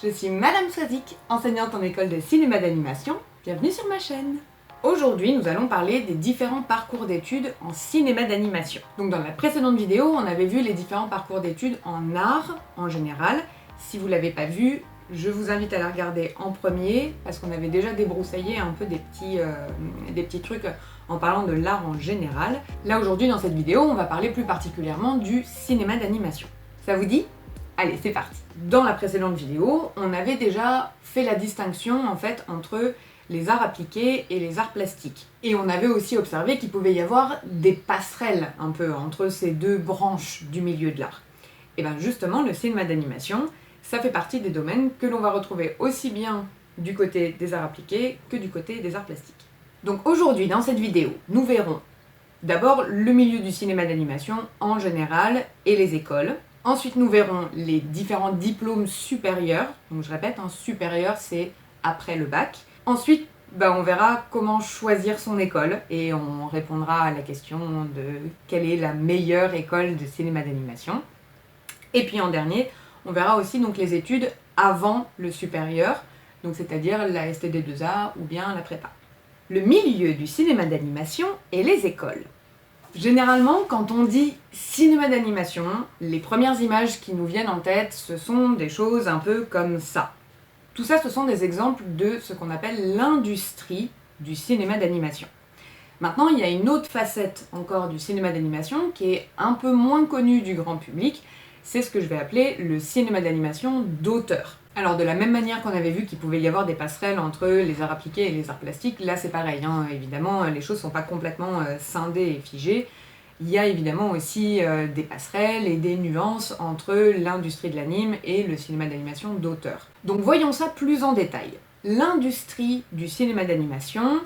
Je suis Madame Swazik, enseignante en école de cinéma d'animation. Bienvenue sur ma chaîne. Aujourd'hui, nous allons parler des différents parcours d'études en cinéma d'animation. Donc dans la précédente vidéo, on avait vu les différents parcours d'études en art en général. Si vous ne l'avez pas vu, je vous invite à la regarder en premier parce qu'on avait déjà débroussaillé un peu des petits trucs en parlant de l'art en général. Là aujourd'hui, dans cette vidéo, on va parler plus particulièrement du cinéma d'animation. Ça vous dit ? Allez, c'est parti. Dans la précédente vidéo, on avait déjà fait la distinction en fait entre les arts appliqués et les arts plastiques. Et on avait aussi observé qu'il pouvait y avoir des passerelles un peu entre ces deux branches du milieu de l'art. Et bien justement, le cinéma d'animation, ça fait partie des domaines que l'on va retrouver aussi bien du côté des arts appliqués que du côté des arts plastiques. Donc aujourd'hui, dans cette vidéo, nous verrons d'abord le milieu du cinéma d'animation en général et les écoles. Ensuite, nous verrons les différents diplômes supérieurs. Donc je répète, supérieur, c'est après le bac. Ensuite, on verra comment choisir son école et on répondra à la question de quelle est la meilleure école de cinéma d'animation. Et puis en dernier, on verra aussi donc les études avant le supérieur, donc c'est-à-dire la STD2A ou bien la prépa. Le milieu du cinéma d'animation et les écoles. Généralement, quand on dit cinéma d'animation, les premières images qui nous viennent en tête, ce sont des choses un peu comme ça. Tout ça, ce sont des exemples de ce qu'on appelle l'industrie du cinéma d'animation. Maintenant, il y a une autre facette encore du cinéma d'animation qui est un peu moins connue du grand public, c'est ce que je vais appeler le cinéma d'animation d'auteur. Alors de la même manière qu'on avait vu qu'il pouvait y avoir des passerelles entre les arts appliqués et les arts plastiques, là c'est pareil, évidemment les choses ne sont pas complètement scindées et figées. Il y a évidemment aussi des passerelles et des nuances entre l'industrie de l'anime et le cinéma d'animation d'auteur. Donc voyons ça plus en détail. L'industrie du cinéma d'animation,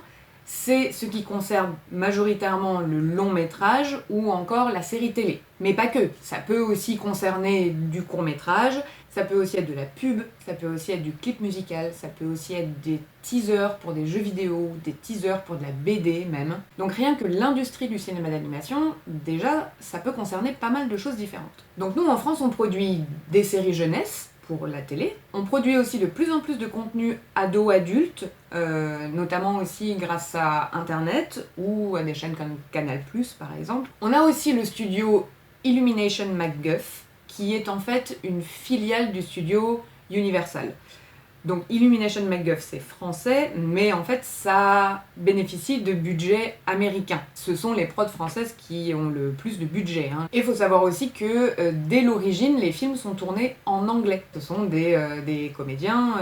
c'est ce qui concerne majoritairement le long métrage ou encore la série télé. Mais pas que, ça peut aussi concerner du court métrage, ça peut aussi être de la pub, ça peut aussi être du clip musical, ça peut aussi être des teasers pour des jeux vidéo, des teasers pour de la BD même. Donc rien que l'industrie du cinéma d'animation, déjà, ça peut concerner pas mal de choses différentes. Donc nous en France, on produit des séries jeunesse, pour la télé. On produit aussi de plus en plus de contenu ado-adulte, notamment aussi grâce à Internet ou à des chaînes comme Canal+, par exemple. On a aussi le studio Illumination MacGuff, qui est en fait une filiale du studio Universal. Donc Illumination MacGuff, c'est français, mais en fait ça bénéficie de budget américain. Ce sont les prods françaises qui ont le plus de budget. Et il faut savoir aussi que dès l'origine, les films sont tournés en anglais. Ce sont des comédiens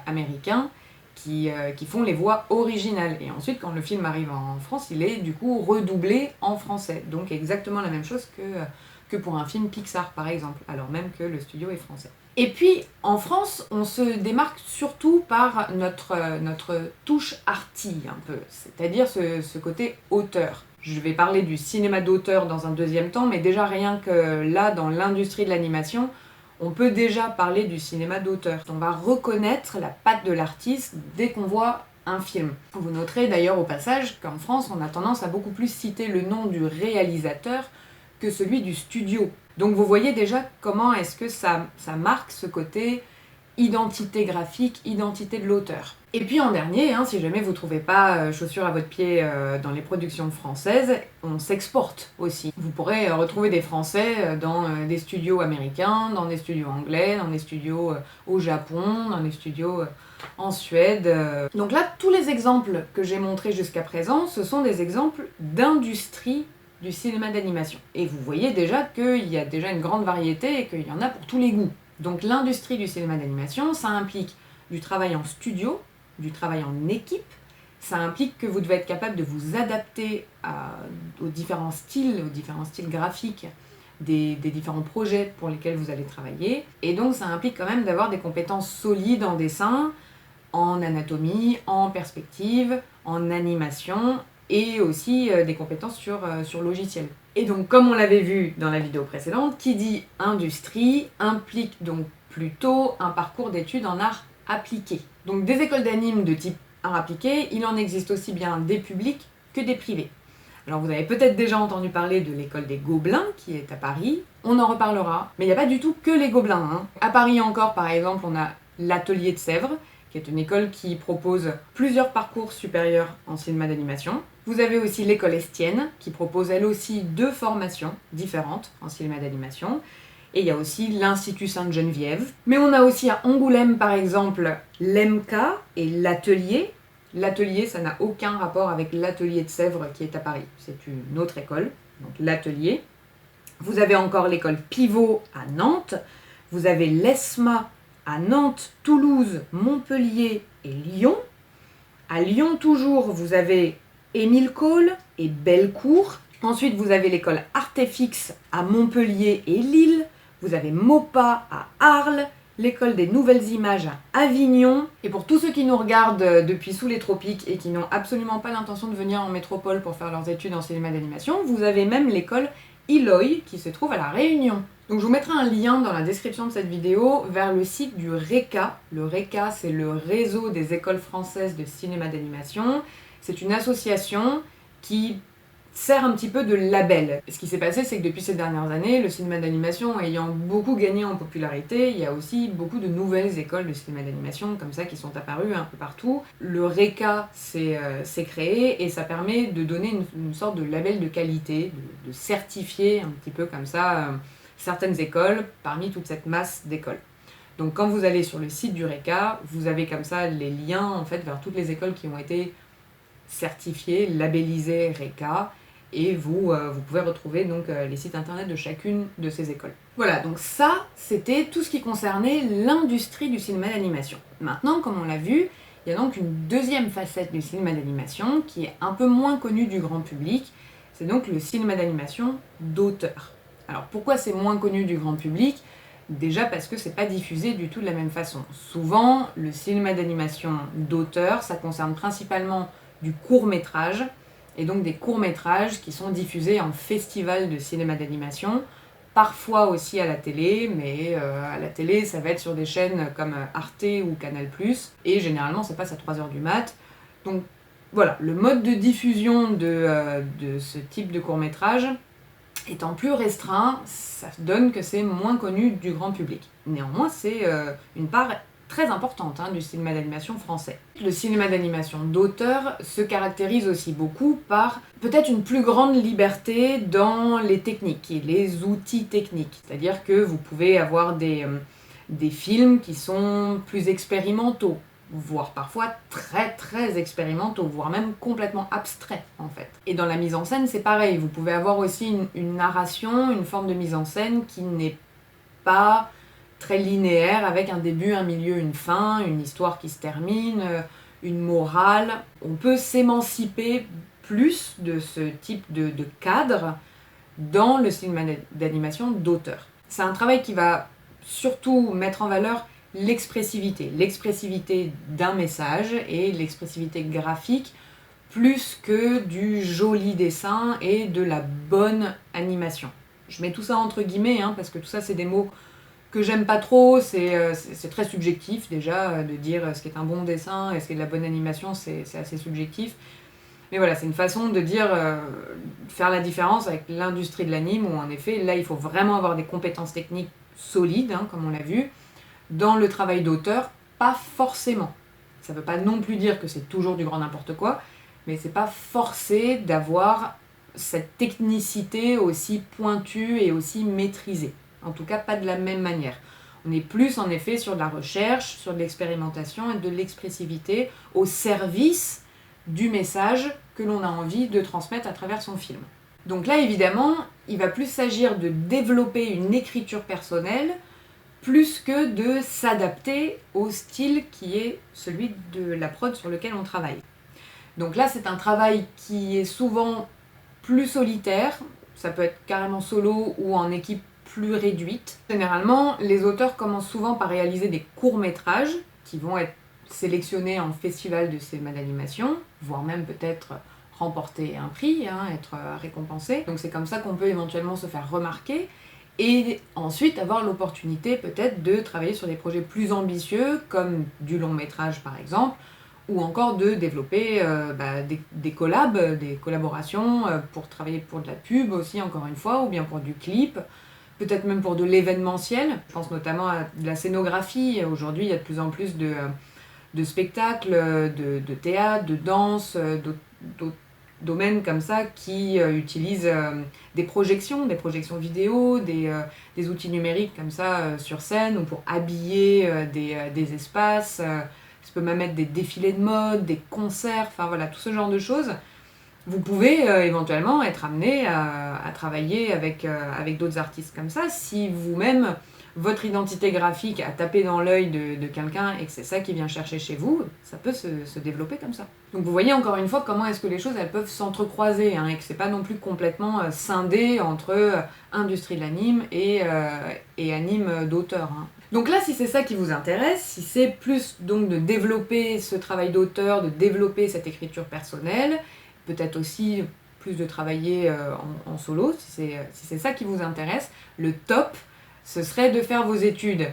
américains qui font les voix originales. Et ensuite, quand le film arrive en France, il est du coup redoublé en français. Donc exactement la même chose que pour un film Pixar par exemple, alors même que le studio est français. Et puis, en France, on se démarque surtout par notre touche arty, un peu, c'est-à-dire ce côté auteur. Je vais parler du cinéma d'auteur dans un deuxième temps, mais déjà rien que là, dans l'industrie de l'animation, on peut déjà parler du cinéma d'auteur. On va reconnaître la patte de l'artiste dès qu'on voit un film. Vous noterez d'ailleurs au passage qu'en France, on a tendance à beaucoup plus citer le nom du réalisateur que celui du studio. Donc vous voyez déjà comment est-ce que ça marque ce côté identité graphique, identité de l'auteur. Et puis en dernier, si jamais vous ne trouvez pas chaussures à votre pied dans les productions françaises, on s'exporte aussi. Vous pourrez retrouver des Français dans des studios américains, dans des studios anglais, dans des studios au Japon, dans des studios en Suède. Donc là, tous les exemples que j'ai montrés jusqu'à présent, ce sont des exemples d'industrie du cinéma d'animation. Et vous voyez déjà qu'il y a déjà une grande variété et qu'il y en a pour tous les goûts. Donc l'industrie du cinéma d'animation, ça implique du travail en studio, du travail en équipe, ça implique que vous devez être capable de vous adapter aux différents styles graphiques des différents projets pour lesquels vous allez travailler. Et donc ça implique quand même d'avoir des compétences solides en dessin, en anatomie, en perspective, en animation, et aussi des compétences sur logiciel. Et donc, comme on l'avait vu dans la vidéo précédente, qui dit industrie implique donc plutôt un parcours d'études en art appliqué. Donc des écoles d'anime de type art appliqué, il en existe aussi bien des publics que des privés. Alors vous avez peut-être déjà entendu parler de l'école des Gobelins, qui est à Paris. On en reparlera, mais il n'y a pas du tout que les Gobelins. À Paris encore, par exemple, on a l'Atelier de Sèvres, qui est une école qui propose plusieurs parcours supérieurs en cinéma d'animation. Vous avez aussi l'école Estienne, qui propose elle aussi 2 formations différentes en cinéma d'animation. Et il y a aussi l'Institut Sainte-Geneviève. Mais on a aussi à Angoulême, par exemple, l'EMCA et l'Atelier. L'Atelier, ça n'a aucun rapport avec l'Atelier de Sèvres qui est à Paris. C'est une autre école, donc l'Atelier. Vous avez encore l'école Pivot à Nantes. Vous avez l'ESMA à Nantes, Toulouse, Montpellier et Lyon. À Lyon toujours, vous avez Émile Cole et Bellecour. Ensuite, vous avez l'école Artefix à Montpellier et Lille. Vous avez MOPA à Arles, l'école des nouvelles images à Avignon. Et pour tous ceux qui nous regardent depuis sous les tropiques et qui n'ont absolument pas l'intention de venir en métropole pour faire leurs études en cinéma d'animation, vous avez même l'école Eloy qui se trouve à La Réunion. Donc je vous mettrai un lien dans la description de cette vidéo vers le site du RECA. Le RECA, c'est le réseau des écoles françaises de cinéma d'animation. C'est une association qui sert un petit peu de label. Ce qui s'est passé, c'est que depuis ces dernières années, le cinéma d'animation ayant beaucoup gagné en popularité, il y a aussi beaucoup de nouvelles écoles de cinéma d'animation comme ça qui sont apparues un peu partout. Le RECA s'est créé et ça permet de donner une sorte de label de qualité, de certifier un petit peu comme ça certaines écoles parmi toute cette masse d'écoles. Donc quand vous allez sur le site du RECA, vous avez comme ça les liens en fait vers toutes les écoles qui ont été certifiées, labellisées RECA, et vous pouvez retrouver donc les sites internet de chacune de ces écoles. Voilà, donc ça, c'était tout ce qui concernait l'industrie du cinéma d'animation. Maintenant, comme on l'a vu, il y a donc une deuxième facette du cinéma d'animation qui est un peu moins connue du grand public, c'est donc le cinéma d'animation d'auteur. Alors pourquoi c'est moins connu du grand public ? Déjà parce que c'est pas diffusé du tout de la même façon. Souvent, le cinéma d'animation d'auteur, ça concerne principalement du court-métrage, et donc des courts-métrages qui sont diffusés en festival de cinéma d'animation, parfois aussi à la télé, mais à la télé ça va être sur des chaînes comme Arte ou Canal+, et généralement ça passe à 3h du mat'. Donc voilà, le mode de diffusion de ce type de court-métrage étant plus restreint, ça donne que c'est moins connu du grand public. Néanmoins, c'est une part très importante du cinéma d'animation français. Le cinéma d'animation d'auteur se caractérise aussi beaucoup par peut-être une plus grande liberté dans les techniques et les outils techniques. C'est-à-dire que vous pouvez avoir des films qui sont plus expérimentaux, voire parfois très expérimentaux, voire même complètement abstraits en fait. Et dans la mise en scène, c'est pareil, vous pouvez avoir aussi une narration, une forme de mise en scène qui n'est pas très linéaire, avec un début, un milieu, une fin, une histoire qui se termine, une morale. On peut s'émanciper plus de ce type de cadre dans le cinéma d'animation d'auteur. C'est un travail qui va surtout mettre en valeur l'expressivité d'un message et l'expressivité graphique, plus que du joli dessin et de la bonne animation. Je mets tout ça entre guillemets, parce que tout ça c'est des mots que j'aime pas trop, c'est très subjectif déjà, de dire ce qui est un bon dessin et ce qui est de la bonne animation, c'est assez subjectif. Mais voilà, c'est une façon de dire, faire la différence avec l'industrie de l'anime, où en effet, là il faut vraiment avoir des compétences techniques solides, comme on l'a vu. Dans le travail d'auteur, pas forcément. Ça veut pas non plus dire que c'est toujours du grand n'importe quoi, mais c'est pas forcé d'avoir cette technicité aussi pointue et aussi maîtrisée. En tout cas, pas de la même manière. On est plus en effet sur de la recherche, sur de l'expérimentation et de l'expressivité au service du message que l'on a envie de transmettre à travers son film. Donc là, évidemment, il va plus s'agir de développer une écriture personnelle plus que de s'adapter au style qui est celui de la prod sur lequel on travaille. Donc là, c'est un travail qui est souvent plus solitaire, ça peut être carrément solo ou en équipe plus réduite. Généralement, les auteurs commencent souvent par réaliser des courts-métrages qui vont être sélectionnés en festival de cinéma d'animation, voire même peut-être remporter un prix, être récompensé. Donc c'est comme ça qu'on peut éventuellement se faire remarquer, et ensuite avoir l'opportunité peut-être de travailler sur des projets plus ambitieux, comme du long-métrage par exemple, ou encore de développer des collabs, des collaborations pour travailler pour de la pub aussi encore une fois, ou bien pour du clip. peut-être même pour de l'événementiel. Je pense notamment à de la scénographie. Aujourd'hui, il y a de plus en plus de spectacles, de théâtre, de danse, d'autres domaines comme ça qui utilisent des projections vidéo, des outils numériques comme ça sur scène ou pour habiller des espaces. Ça peut même être des défilés de mode, des concerts, enfin voilà, tout ce genre de choses. Vous pouvez éventuellement être amené à travailler avec d'autres artistes comme ça si vous-même, votre identité graphique a tapé dans l'œil de quelqu'un et que c'est ça qui vient chercher chez vous, ça peut se développer comme ça. Donc vous voyez encore une fois comment est-ce que les choses elles peuvent s'entrecroiser et que c'est pas non plus complètement scindé entre industrie de l'anime et anime d'auteur. Donc là, si c'est ça qui vous intéresse, si c'est plus donc de développer ce travail d'auteur, de développer cette écriture personnelle, peut-être aussi plus de travailler en solo, si c'est ça qui vous intéresse, le top, ce serait de faire vos études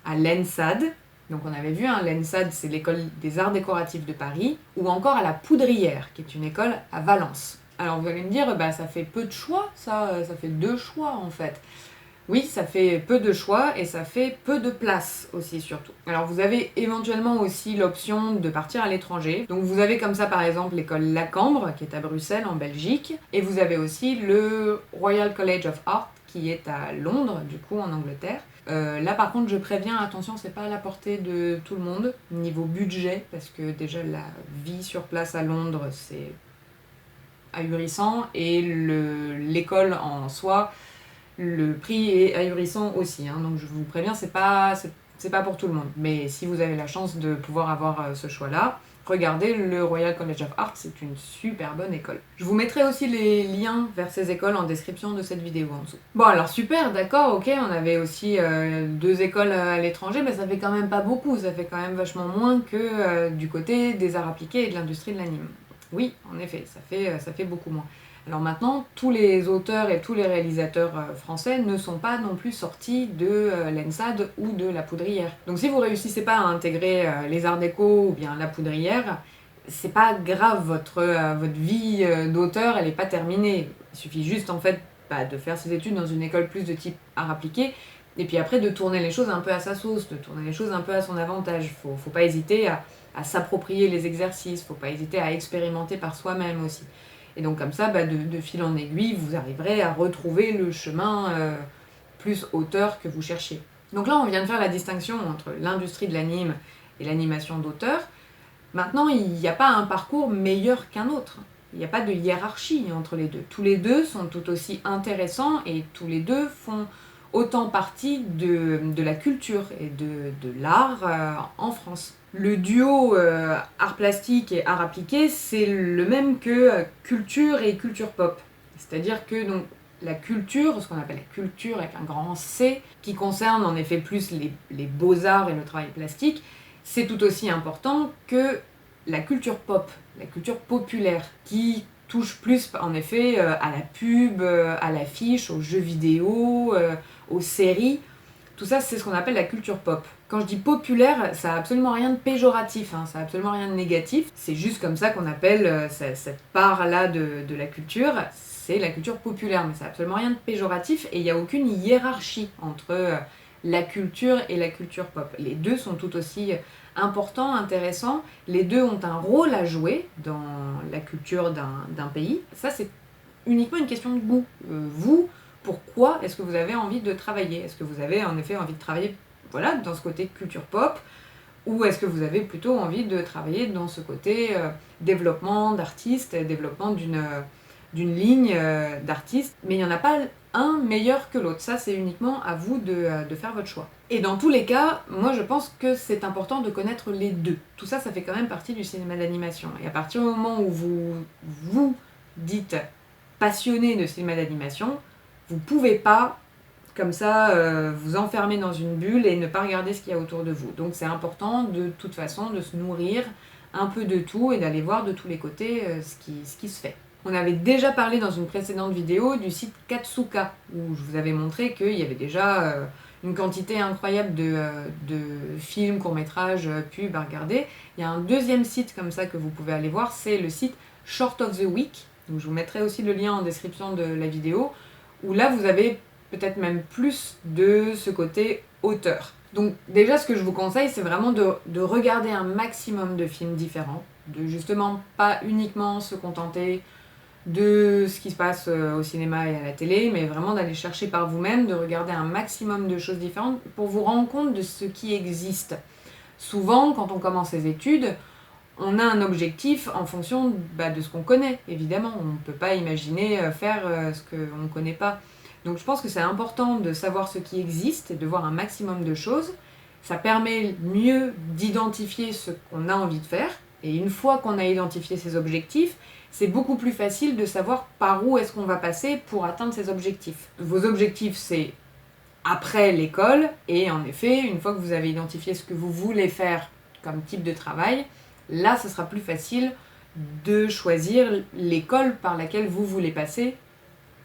à l'ENSAD. Donc on avait vu, l'ENSAD, c'est l'école des arts décoratifs de Paris, ou encore à la Poudrière, qui est une école à Valence. Alors vous allez me dire, ça fait peu de choix, ça fait 2 choix en fait. Oui, ça fait peu de choix et ça fait peu de place aussi surtout. Alors vous avez éventuellement aussi l'option de partir à l'étranger. Donc vous avez comme ça par exemple l'école Lacambre qui est à Bruxelles en Belgique et vous avez aussi le Royal College of Art qui est à Londres du coup en Angleterre. Là par contre je préviens, attention, c'est pas à la portée de tout le monde niveau budget parce que déjà la vie sur place à Londres c'est ahurissant et l'école en soi, le prix est ahurissant aussi, donc je vous préviens, c'est pas pour tout le monde. Mais si vous avez la chance de pouvoir avoir ce choix-là, regardez le Royal College of Art, c'est une super bonne école. Je vous mettrai aussi les liens vers ces écoles en description de cette vidéo en dessous. Bon alors super, d'accord, ok, on avait aussi 2 écoles à l'étranger, mais ça fait quand même pas beaucoup, ça fait quand même vachement moins que du côté des arts appliqués et de l'industrie de l'anime. Oui, en effet, ça fait beaucoup moins. Alors maintenant, tous les auteurs et tous les réalisateurs français ne sont pas non plus sortis de l'ENSAD ou de la Poudrière. Donc si vous réussissez pas à intégrer les arts déco ou bien la Poudrière, c'est pas grave, votre vie d'auteur elle est pas terminée. Il suffit juste en fait de faire ses études dans une école plus de type art appliqué et puis après de tourner les choses un peu à sa sauce, de tourner les choses un peu à son avantage. Faut pas hésiter à s'approprier les exercices, faut pas hésiter à expérimenter par soi-même aussi. Et donc comme ça, de fil en aiguille, vous arriverez à retrouver le chemin plus auteur que vous cherchiez. Donc là, on vient de faire la distinction entre l'industrie de l'anime et l'animation d'auteur. Maintenant, il n'y a pas un parcours meilleur qu'un autre. Il n'y a pas de hiérarchie entre les deux. Tous les deux sont tout aussi intéressants et tous les deux font autant partie de la culture et de l'art en France. Le duo art plastique et art appliqué, c'est le même que culture et culture pop. C'est-à-dire que donc, la culture, ce qu'on appelle la culture avec un grand C, qui concerne en effet plus les beaux-arts et le travail plastique, c'est tout aussi important que la culture pop, la culture populaire, qui touche plus en effet à la pub, à l'affiche, aux jeux vidéo, aux séries. Tout ça, c'est ce qu'on appelle la culture pop. Quand je dis populaire, ça n'a absolument rien de péjoratif, ça n'a absolument rien de négatif. C'est juste comme ça qu'on appelle cette part-là de la culture, c'est la culture populaire, mais ça n'a absolument rien de péjoratif et il n'y a aucune hiérarchie entre la culture et la culture pop. Les deux sont tout aussi importants, intéressants, les deux ont un rôle à jouer dans la culture d'un pays. Ça, c'est uniquement une question de goût. Vous, pourquoi est-ce que vous avez envie de travailler? Est-ce que vous avez en effet envie de travailler dans ce côté culture pop, ou est-ce que vous avez plutôt envie de travailler dans ce côté développement d'artistes, développement d'une ligne d'artistes? Mais il n'y en a pas un meilleur que l'autre, ça c'est uniquement à vous de faire votre choix. Et dans tous les cas, moi je pense que c'est important de connaître les deux. Tout ça, ça fait quand même partie du cinéma d'animation. Et à partir du moment où vous dites passionné de cinéma d'animation, vous pouvez pas comme ça vous enfermer dans une bulle et ne pas regarder ce qu'il y a autour de vous. Donc c'est important de toute façon de se nourrir un peu de tout et d'aller voir de tous les côtés ce qui se fait. On avait déjà parlé dans une précédente vidéo du site Katsuka, où je vous avais montré qu'il y avait déjà une quantité incroyable de films, courts-métrages, pubs à regarder. Il y a un deuxième site comme ça que vous pouvez aller voir, c'est le site Short of the Week. Donc je vous mettrai aussi le lien en description de la vidéo, où là vous avez peut-être même plus de ce côté auteur. Donc déjà, ce que je vous conseille, c'est vraiment de regarder un maximum de films différents, de justement pas uniquement se contenter de ce qui se passe au cinéma et à la télé, mais vraiment d'aller chercher par vous-même, de regarder un maximum de choses différentes pour vous rendre compte de ce qui existe. Souvent, quand on commence ses études, on a un objectif en fonction de ce qu'on connaît, évidemment. On ne peut pas imaginer faire ce qu'on ne connaît pas. Donc je pense que c'est important de savoir ce qui existe et de voir un maximum de choses. Ça permet mieux d'identifier ce qu'on a envie de faire. Et une fois qu'on a identifié ses objectifs, c'est beaucoup plus facile de savoir par où est-ce qu'on va passer pour atteindre ces objectifs. Vos objectifs, c'est après l'école, et en effet, une fois que vous avez identifié ce que vous voulez faire comme type de travail, là, ce sera plus facile de choisir l'école par laquelle vous voulez passer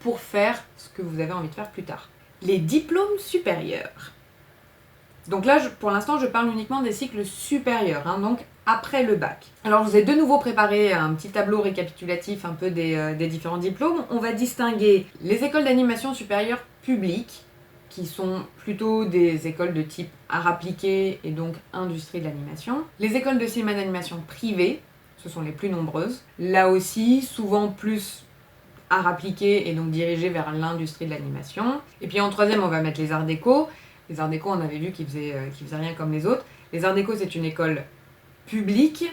pour faire ce que vous avez envie de faire plus tard. Les diplômes supérieurs. Donc là, pour l'instant, je parle uniquement des cycles supérieurs, donc après le bac. Alors, je vous ai de nouveau préparé un petit tableau récapitulatif un peu des différents diplômes. On va distinguer les écoles d'animation supérieure publiques, qui sont plutôt des écoles de type art appliqué et donc industrie de l'animation. Les écoles de cinéma d'animation privées, ce sont les plus nombreuses. Là aussi, souvent plus art appliqué et donc dirigé vers l'industrie de l'animation. Et puis en troisième, on va mettre les arts déco. Les arts déco, on avait vu qu'ils faisaient rien comme les autres. Les arts déco, c'est une école publique,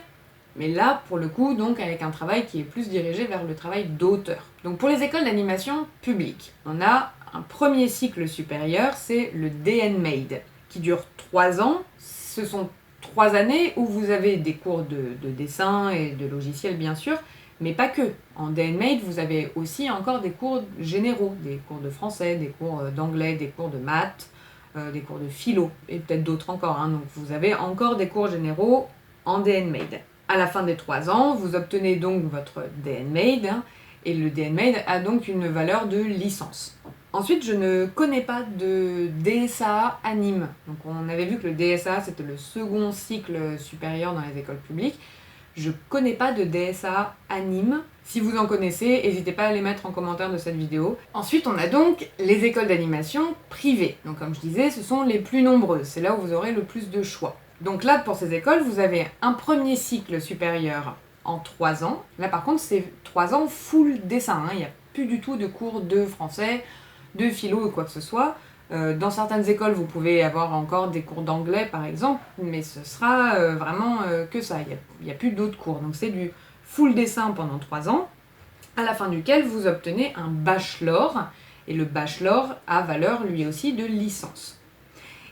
mais là, pour le coup, donc avec un travail qui est plus dirigé vers le travail d'auteur. Donc pour les écoles d'animation publiques, on a un premier cycle supérieur, c'est le DNMAID, qui dure 3 ans. Ce sont 3 années où vous avez des cours de dessin et de logiciel, bien sûr, mais pas que. En DNMAID, vous avez aussi encore des cours généraux, des cours de français, des cours d'anglais, des cours de maths, des cours de philo, et peut-être d'autres encore. Donc vous avez encore des cours généraux en DNMAID. À la fin des 3 ans, vous obtenez donc votre DNMAID, et le DNMAID a donc une valeur de licence. Ensuite, je ne connais pas de DSA anime. Donc on avait vu que le DSA, c'était le second cycle supérieur dans les écoles publiques. Je connais pas de DSA anime. Si vous en connaissez, n'hésitez pas à les mettre en commentaire de cette vidéo. Ensuite, on a donc les écoles d'animation privées. Donc comme je disais, ce sont les plus nombreuses. C'est là où vous aurez le plus de choix. Donc là, pour ces écoles, vous avez un premier cycle supérieur en 3 ans. Là, par contre, c'est 3 ans full dessin. Il n'y a plus du tout de cours de français, de philo ou quoi que ce soit. Dans certaines écoles, vous pouvez avoir encore des cours d'anglais, par exemple, mais ce sera vraiment que ça. Il n'y a plus d'autres cours. Donc c'est du full dessin pendant 3 ans, à la fin duquel vous obtenez un bachelor. Et le bachelor a valeur, lui aussi, de licence.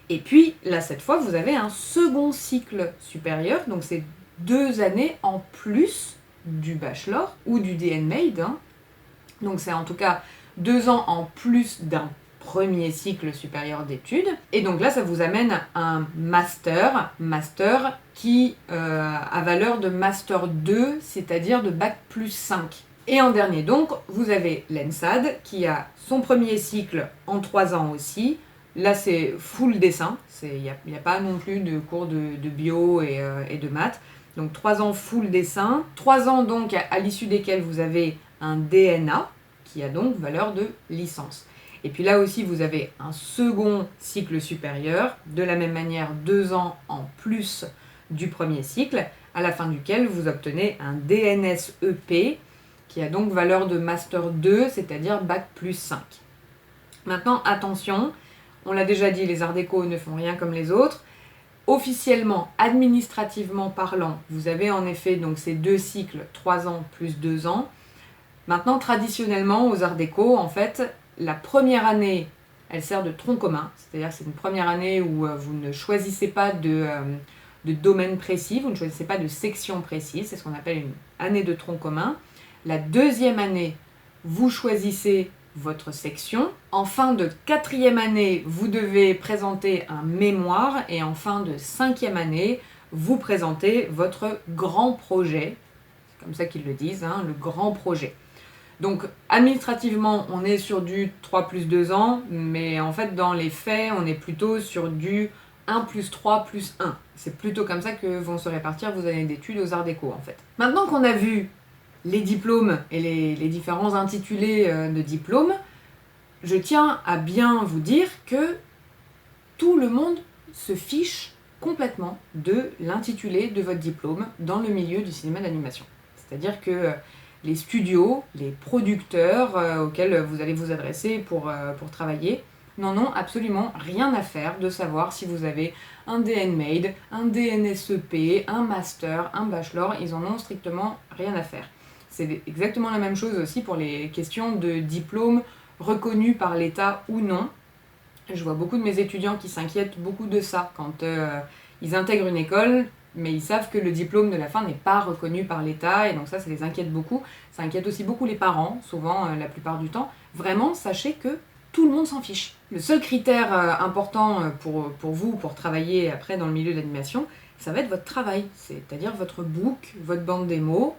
Et puis, là, cette fois, vous avez un second cycle supérieur, donc c'est 2 années en plus du bachelor ou du DNMAID. Donc c'est en tout cas 2 ans en plus d'un premier cycle supérieur d'études. Et donc là, ça vous amène à un master qui a valeur de master 2, c'est-à-dire de bac plus 5. Et en dernier donc, vous avez l'ENSAD qui a son premier cycle en 3 ans aussi. Là, c'est full dessin, il n'y a pas non plus de cours de bio et de maths. Donc 3 ans full dessin, 3 ans donc à l'issue desquels vous avez un DNA qui a donc valeur de licence. Et puis là aussi, vous avez un second cycle supérieur, de la même manière 2 ans en plus du premier cycle, à la fin duquel vous obtenez un DNSEP qui a donc valeur de Master 2, c'est-à-dire Bac plus 5. Maintenant, attention, on l'a déjà dit, les arts déco ne font rien comme les autres. Officiellement, administrativement parlant, vous avez en effet donc ces 2 cycles, 3 ans plus 2 ans. Maintenant, traditionnellement, aux arts déco, en fait, la première année, elle sert de tronc commun. C'est-à-dire que c'est une première année où vous ne choisissez pas de domaine précis, vous ne choisissez pas de section précise, c'est ce qu'on appelle une année de tronc commun. La deuxième année, vous choisissez votre section. En fin de 4e année, vous devez présenter un mémoire et en fin de 5e année, vous présentez votre grand projet. C'est comme ça qu'ils le disent, le grand projet. Donc administrativement, on est sur du 3 plus 2 ans, mais en fait dans les faits, on est plutôt sur du 1 plus 3 plus 1. C'est plutôt comme ça que vont se répartir vos années d'études aux arts déco en fait. Maintenant qu'on a vu les diplômes et les différents intitulés de diplômes, Je tiens à bien vous dire que tout le monde se fiche complètement de l'intitulé de votre diplôme dans le milieu du cinéma d'animation. C'est-à-dire que les studios, les producteurs auxquels vous allez vous adresser pour travailler, n'en ont absolument rien à faire de savoir si vous avez un DNMAID, un DNSEP, un master, un bachelor, ils en ont strictement rien à faire. C'est exactement la même chose aussi pour les questions de diplôme reconnu par l'État ou non. Je vois beaucoup de mes étudiants qui s'inquiètent beaucoup de ça quand ils intègrent une école, mais ils savent que le diplôme de la fin n'est pas reconnu par l'État, et donc ça les inquiète beaucoup. Ça inquiète aussi beaucoup les parents, souvent la plupart du temps. Vraiment, sachez que tout le monde s'en fiche. Le seul critère important pour vous, pour travailler après dans le milieu de l'animation, ça va être votre travail, c'est-à-dire votre book, votre bande démo.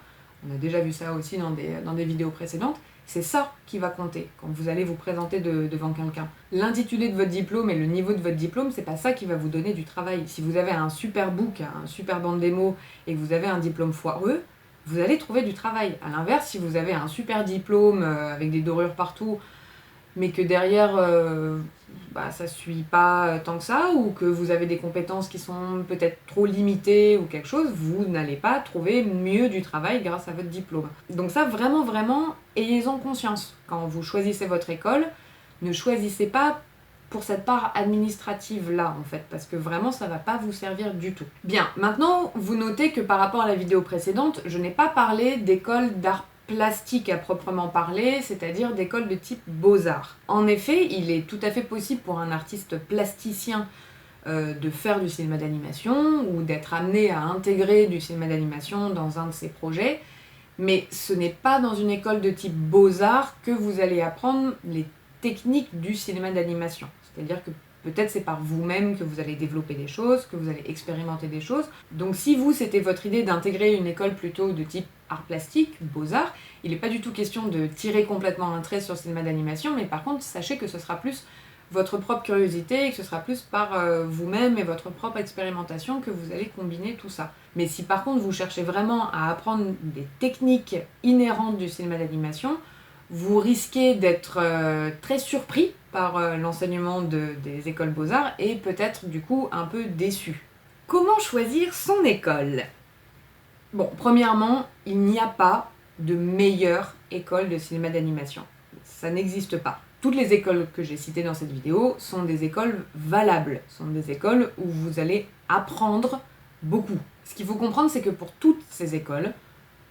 On a déjà vu ça aussi dans des vidéos précédentes. C'est ça qui va compter quand vous allez vous présenter devant quelqu'un. L'intitulé de votre diplôme et le niveau de votre diplôme, c'est pas ça qui va vous donner du travail. Si vous avez un super book, un super bande démo et que vous avez un diplôme foireux, vous allez trouver du travail. A l'inverse, si vous avez un super diplôme avec des dorures partout, mais que derrière ça suit pas tant que ça, ou que vous avez des compétences qui sont peut-être trop limitées ou quelque chose, vous n'allez pas trouver mieux du travail grâce à votre diplôme. Donc ça, vraiment, ayez-en conscience. Quand vous choisissez votre école, ne choisissez pas pour cette part administrative-là, en fait, parce que vraiment, ça va pas vous servir du tout. Bien, maintenant, vous notez que par rapport à la vidéo précédente, je n'ai pas parlé d'école d'art plastique à proprement parler, c'est-à-dire d'école de type beaux-arts. En effet, il est tout à fait possible pour un artiste plasticien de faire du cinéma d'animation ou d'être amené à intégrer du cinéma d'animation dans un de ses projets, mais ce n'est pas dans une école de type beaux-arts que vous allez apprendre les techniques du cinéma d'animation. C'est-à-dire que peut-être c'est par vous-même que vous allez développer des choses, que vous allez expérimenter des choses. Donc si vous, c'était votre idée d'intégrer une école plutôt de type art plastique, beaux-arts, il n'est pas du tout question de tirer complètement un trait sur le cinéma d'animation, mais par contre, sachez que ce sera plus votre propre curiosité et que ce sera plus par vous-même et votre propre expérimentation que vous allez combiner tout ça. Mais si par contre vous cherchez vraiment à apprendre des techniques inhérentes du cinéma d'animation, vous risquez d'être très surpris par l'enseignement des écoles beaux-arts et peut-être du coup un peu déçu. Comment choisir son école ? Bon, premièrement, il n'y a pas de meilleure école de cinéma d'animation. Ça n'existe pas. Toutes les écoles que j'ai citées dans cette vidéo sont des écoles valables, sont des écoles où vous allez apprendre beaucoup. Ce qu'il faut comprendre, c'est que pour toutes ces écoles,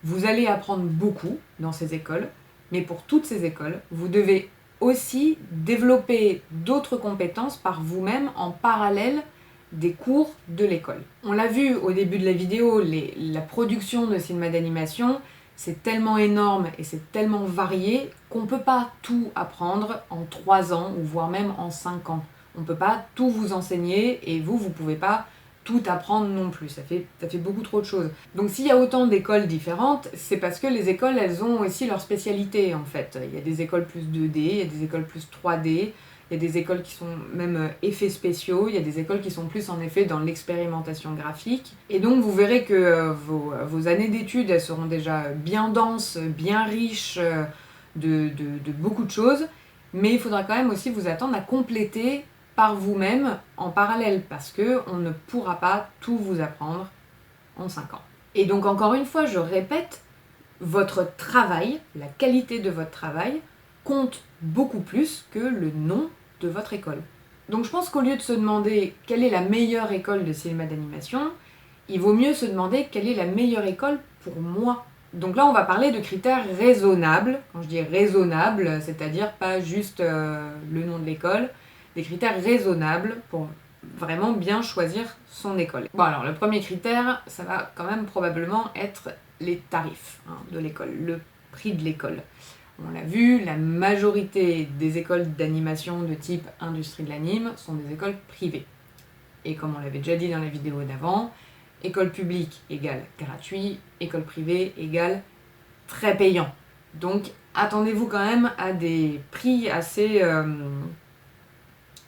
vous allez apprendre beaucoup dans ces écoles, mais pour toutes ces écoles, vous devez aussi développer d'autres compétences par vous-même en parallèle des cours de l'école. On l'a vu au début de la vidéo, la production de cinéma d'animation, c'est tellement énorme et c'est tellement varié qu'on ne peut pas tout apprendre en 3 ans ou voire même en 5 ans. On ne peut pas tout vous enseigner et vous ne pouvez pas tout apprendre non plus, ça fait beaucoup trop de choses. Donc s'il y a autant d'écoles différentes, c'est parce que les écoles, elles ont aussi leur spécialité en fait. Il y a des écoles plus 2D, il y a des écoles plus 3D, il y a des écoles qui sont même effets spéciaux, il y a des écoles qui sont plus en effet dans l'expérimentation graphique. Et donc vous verrez que vos années d'études, elles seront déjà bien denses, bien riches de beaucoup de choses, mais il faudra quand même aussi vous attendre à compléter par vous-même en parallèle, parce qu'on ne pourra pas tout vous apprendre en 5 ans. Et donc encore une fois, je répète, votre travail, la qualité de votre travail, compte beaucoup plus que le nom de votre école. Donc je pense qu'au lieu de se demander quelle est la meilleure école de cinéma d'animation, il vaut mieux se demander quelle est la meilleure école pour moi. Donc là on va parler de critères raisonnables. Quand je dis raisonnable, c'est-à-dire pas juste le nom de l'école, des critères raisonnables pour vraiment bien choisir son école. Bon alors le premier critère, ça va quand même probablement être les tarifs de l'école, le prix de l'école. On l'a vu, la majorité des écoles d'animation de type industrie de l'anime sont des écoles privées. Et comme on l'avait déjà dit dans la vidéo d'avant, école publique égale gratuit, école privée égale très payant. Donc attendez-vous quand même à des prix assez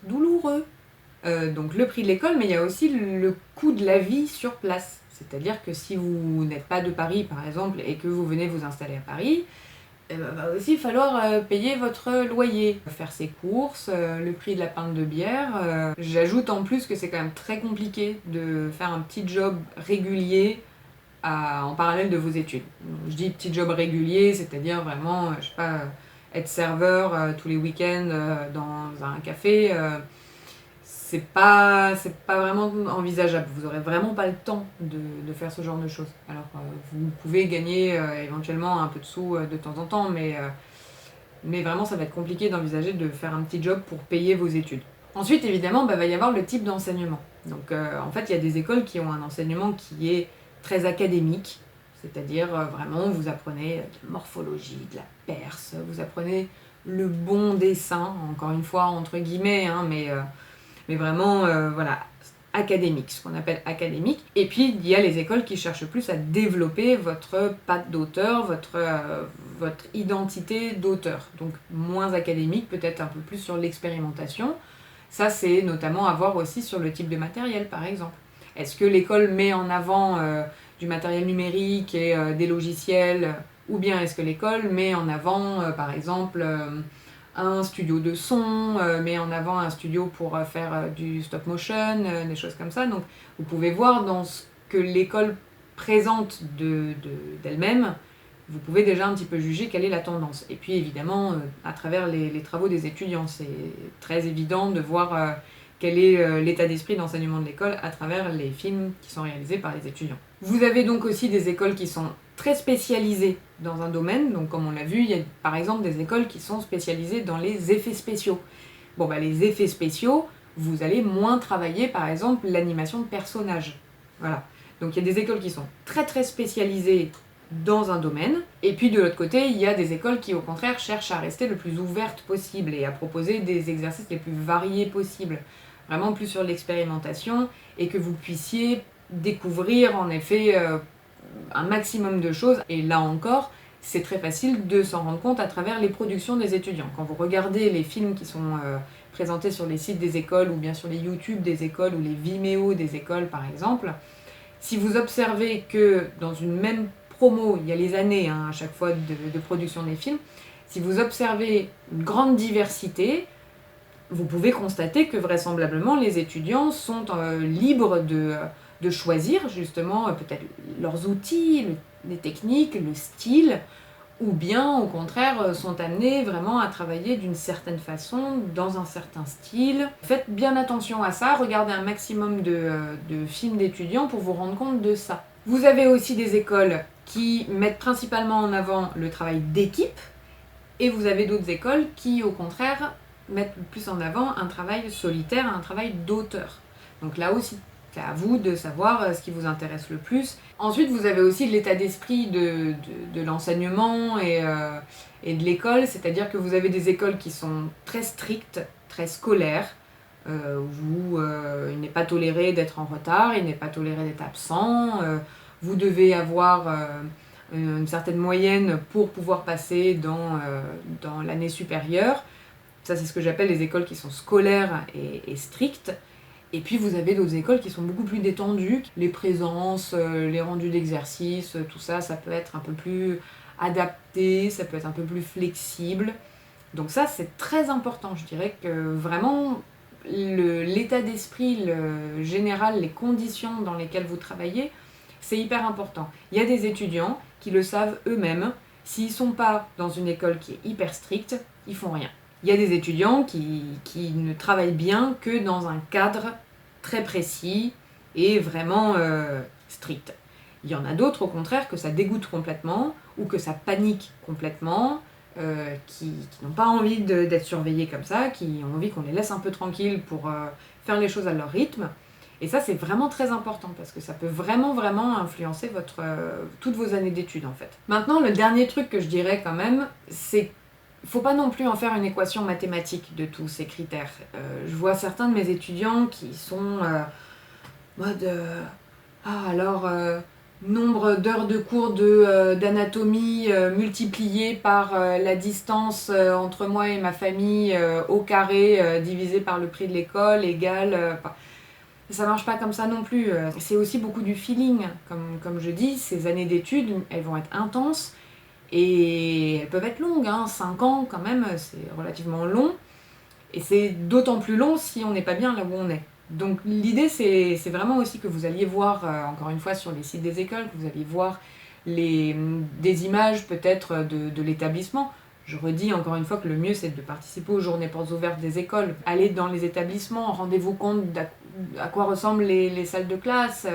douloureux. Donc le prix de l'école, mais il y a aussi le coût de la vie sur place. C'est-à-dire que si vous n'êtes pas de Paris par exemple et que vous venez vous installer à Paris, il va aussi falloir payer votre loyer, faire ses courses, le prix de la pinte de bière. J'ajoute en plus que c'est quand même très compliqué de faire un petit job régulier en parallèle de vos études. Donc, je dis petit job régulier, c'est-à-dire vraiment, je sais pas, être serveur tous les week-ends dans un café. C'est pas vraiment envisageable. Vous aurez vraiment pas le temps de faire ce genre de choses. Alors, vous pouvez gagner éventuellement un peu de sous de temps en temps, mais vraiment, ça va être compliqué d'envisager de faire un petit job pour payer vos études. Ensuite, évidemment, va y avoir le type d'enseignement. Donc, en fait, il y a des écoles qui ont un enseignement qui est très académique, c'est-à-dire vraiment, vous apprenez de la morphologie, de la perse, vous apprenez le bon dessin, encore une fois, entre guillemets, hein, mais vraiment, voilà, académique, ce qu'on appelle académique. Et puis, il y a les écoles qui cherchent plus à développer votre patte d'auteur, votre identité d'auteur. Donc, moins académique, peut-être un peu plus sur l'expérimentation. Ça, c'est notamment à voir aussi sur le type de matériel, par exemple. Est-ce que l'école met en avant du matériel numérique et des logiciels, ou bien est-ce que l'école met en avant, par exemple, un studio de son, met en avant un studio pour faire du stop motion, des choses comme ça. Donc vous pouvez voir dans ce que l'école présente d'elle-même, vous pouvez déjà un petit peu juger quelle est la tendance. Et puis évidemment, à travers les travaux des étudiants, c'est très évident de voir quel est l'état d'esprit d'enseignement de l'école à travers les films qui sont réalisés par les étudiants. Vous avez donc aussi des écoles qui sont très spécialisées dans un domaine, donc comme on l'a vu, il y a par exemple des écoles qui sont spécialisées dans les effets spéciaux. Bon, les effets spéciaux, vous allez moins travailler par exemple l'animation de personnages. Voilà. Donc il y a des écoles qui sont très très spécialisées dans un domaine, et puis de l'autre côté, il y a des écoles qui au contraire cherchent à rester le plus ouvertes possible et à proposer des exercices les plus variés possibles, vraiment plus sur l'expérimentation, et que vous puissiez découvrir en effet un maximum de choses. Et là encore, c'est très facile de s'en rendre compte à travers les productions des étudiants. Quand vous regardez les films qui sont présentés sur les sites des écoles, ou bien sur les YouTube des écoles, ou les Vimeo des écoles par exemple, si vous observez que dans une même promo, il y a les années à chaque fois de production des films, si vous observez une grande diversité, vous pouvez constater que vraisemblablement les étudiants sont libres de choisir justement peut-être leurs outils, les techniques, le style, ou bien au contraire sont amenés vraiment à travailler d'une certaine façon, dans un certain style. Faites bien attention à ça, regardez un maximum de films d'étudiants pour vous rendre compte de ça. Vous avez aussi des écoles qui mettent principalement en avant le travail d'équipe, et vous avez d'autres écoles qui au contraire mettre plus en avant un travail solitaire, un travail d'auteur. Donc là aussi, c'est à vous de savoir ce qui vous intéresse le plus. Ensuite, vous avez aussi l'état d'esprit de l'enseignement et de l'école, c'est-à-dire que vous avez des écoles qui sont très strictes, très scolaires, où il n'est pas toléré d'être en retard, il n'est pas toléré d'être absent, vous devez avoir une certaine moyenne pour pouvoir passer dans l'année supérieure. Ça, c'est ce que j'appelle les écoles qui sont scolaires et strictes. Et puis vous avez d'autres écoles qui sont beaucoup plus détendues. Les présences, les rendus d'exercice, tout ça, ça peut être un peu plus adapté, ça peut être un peu plus flexible. Donc ça, c'est très important. Je dirais que vraiment, l'état d'esprit, le général, les conditions dans lesquelles vous travaillez, c'est hyper important. Il y a des étudiants qui le savent eux-mêmes. S'ils ne sont pas dans une école qui est hyper stricte, ils font rien. Il y a des étudiants qui ne travaillent bien que dans un cadre très précis et vraiment strict. Il y en a d'autres, au contraire, que ça dégoûte complètement ou que ça panique complètement, qui n'ont pas envie d'être surveillés comme ça, qui ont envie qu'on les laisse un peu tranquilles pour faire les choses à leur rythme. Et ça, c'est vraiment très important parce que ça peut vraiment, vraiment influencer toutes vos années d'études en fait. Maintenant, le dernier truc que je dirais quand même, c'est faut pas non plus en faire une équation mathématique de tous ces critères. Je vois certains de mes étudiants qui sont mode nombre d'heures de cours d'anatomie multiplié par la distance entre moi et ma famille au carré divisé par le prix de l'école égale... Ça marche pas comme ça non plus. C'est aussi beaucoup du feeling. Comme je dis, ces années d'études, elles vont être intenses. Et elles peuvent être longues, hein, 5 ans quand même, c'est relativement long. Et c'est d'autant plus long si on n'est pas bien là où on est. Donc l'idée c'est vraiment aussi que vous alliez voir, encore une fois sur les sites des écoles, que vous alliez voir des images peut-être de l'établissement. Je redis encore une fois que le mieux c'est de participer aux journées portes ouvertes des écoles. Allez dans les établissements, rendez-vous compte à quoi ressemblent les salles de classe,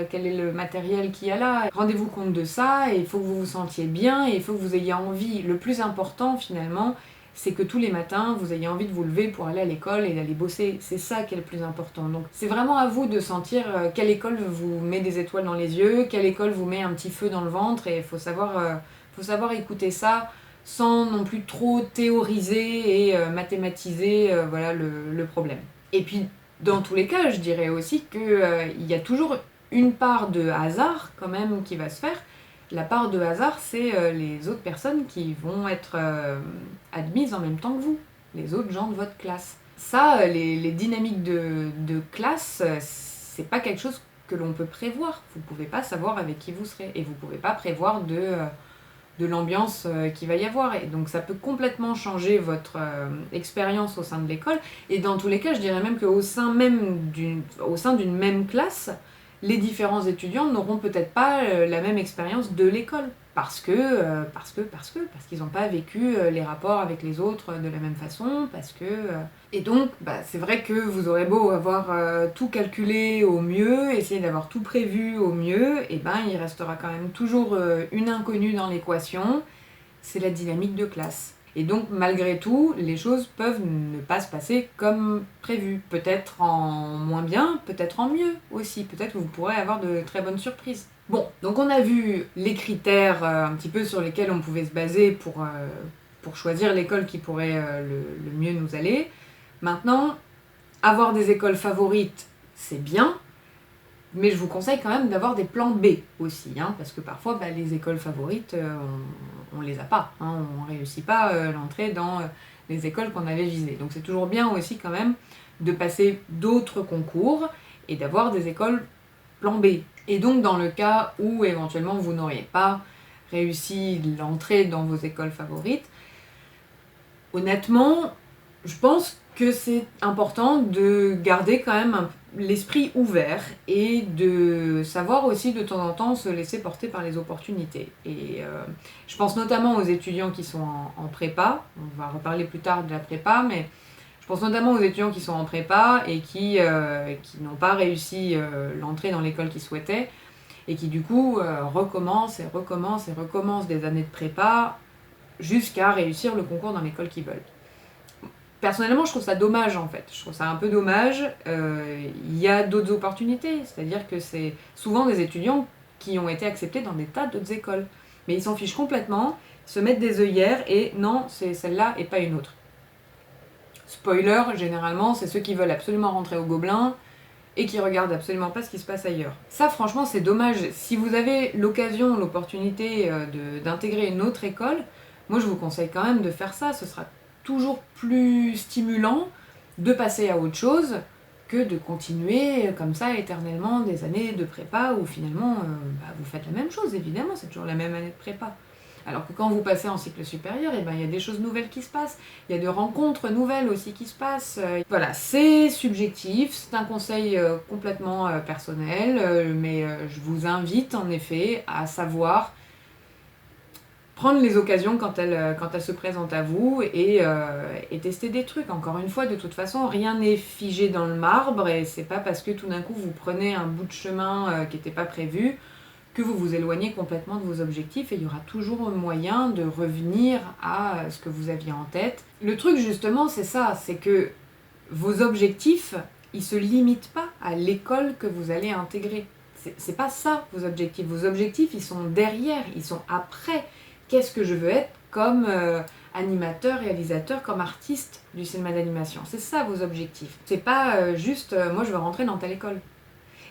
quel est le matériel qu'il y a là. Rendez-vous compte de ça et il faut que vous vous sentiez bien et il faut que vous ayez envie. Le plus important finalement, c'est que tous les matins, vous ayez envie de vous lever pour aller à l'école et d'aller bosser. C'est ça qui est le plus important. Donc c'est vraiment à vous de sentir quelle école vous met des étoiles dans les yeux, quelle école vous met un petit feu dans le ventre, et il faut savoir écouter ça sans non plus trop théoriser et mathématiser voilà, le problème. Et puis, dans tous les cas, je dirais aussi qu'il y a toujours une part de hasard quand même qui va se faire. La part de hasard, c'est les autres personnes qui vont être admises en même temps que vous, les autres gens de votre classe. Ça, les dynamiques de classe, c'est pas quelque chose que l'on peut prévoir. Vous pouvez pas savoir avec qui vous serez, et vous pouvez pas prévoir de l'ambiance qu'il va y avoir. Et donc ça peut complètement changer votre expérience au sein de l'école. Et dans tous les cas, je dirais même qu'au sein d'une même classe, les différents étudiants n'auront peut-être pas la même expérience de l'école. Parce qu'ils n'ont pas vécu les rapports avec les autres de la même façon, Et donc, c'est vrai que vous aurez beau avoir tout calculé au mieux, essayer d'avoir tout prévu au mieux, et il restera quand même toujours une inconnue dans l'équation, c'est la dynamique de classe. Et donc, malgré tout, les choses peuvent ne pas se passer comme prévu. Peut-être en moins bien, peut-être en mieux aussi. Peut-être que vous pourrez avoir de très bonnes surprises. Bon, donc on a vu les critères un petit peu sur lesquels on pouvait se baser pour choisir l'école qui pourrait le mieux nous aller. Maintenant, avoir des écoles favorites, c'est bien, mais je vous conseille quand même d'avoir des plans B aussi, hein, parce que parfois les écoles favorites, on les a pas, hein, on réussit pas l'entrée dans les écoles qu'on avait visées. Donc c'est toujours bien aussi quand même de passer d'autres concours et d'avoir des écoles plan B. Et donc dans le cas où éventuellement vous n'auriez pas réussi l'entrée dans vos écoles favorites, honnêtement, je pense que c'est important de garder quand même l'esprit ouvert et de savoir aussi de temps en temps se laisser porter par les opportunités. Et je pense notamment aux étudiants qui sont en prépa, on va reparler plus tard de la prépa, mais je pense notamment aux étudiants qui sont en prépa et qui n'ont pas réussi l'entrée dans l'école qu'ils souhaitaient et qui du coup recommencent des années de prépa jusqu'à réussir le concours dans l'école qu'ils veulent. Personnellement, je trouve ça dommage en fait. Je trouve ça un peu dommage. Il y a d'autres opportunités, c'est-à-dire que c'est souvent des étudiants qui ont été acceptés dans des tas d'autres écoles. Mais ils s'en fichent complètement, se mettent des œillères et non, c'est celle-là et pas une autre. Spoiler, généralement, c'est ceux qui veulent absolument rentrer au Gobelin et qui regardent absolument pas ce qui se passe ailleurs. Ça, franchement, c'est dommage. Si vous avez l'occasion, l'opportunité d'intégrer une autre école, moi je vous conseille quand même de faire ça. Ce sera toujours plus stimulant de passer à autre chose que de continuer comme ça éternellement des années de prépa où finalement vous faites la même chose, évidemment, c'est toujours la même année de prépa. Alors que quand vous passez en cycle supérieur, il y a des choses nouvelles qui se passent, il y a des rencontres nouvelles aussi qui se passent. Voilà, c'est subjectif, c'est un conseil complètement personnel, mais je vous invite en effet à savoir prendre les occasions quand elles se présentent à vous et tester des trucs. Encore une fois, de toute façon, rien n'est figé dans le marbre et c'est pas parce que tout d'un coup vous prenez un bout de chemin qui n'était pas prévu que vous vous éloignez complètement de vos objectifs et il y aura toujours moyen de revenir à ce que vous aviez en tête. Le truc justement, c'est ça, c'est que vos objectifs, ils se limitent pas à l'école que vous allez intégrer. C'est pas ça vos objectifs. Vos objectifs, ils sont derrière, ils sont après. Qu'est-ce que je veux être comme animateur, réalisateur, comme artiste du cinéma d'animation? C'est ça vos objectifs. C'est pas juste moi je veux rentrer dans telle école.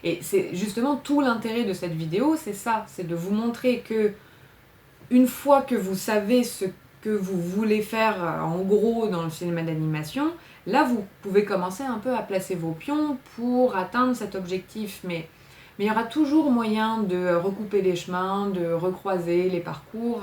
Et c'est justement tout l'intérêt de cette vidéo, c'est ça, c'est de vous montrer que une fois que vous savez ce que vous voulez faire en gros dans le cinéma d'animation, là vous pouvez commencer un peu à placer vos pions pour atteindre cet objectif. Mais mais il y aura toujours moyen de recouper les chemins, de recroiser les parcours,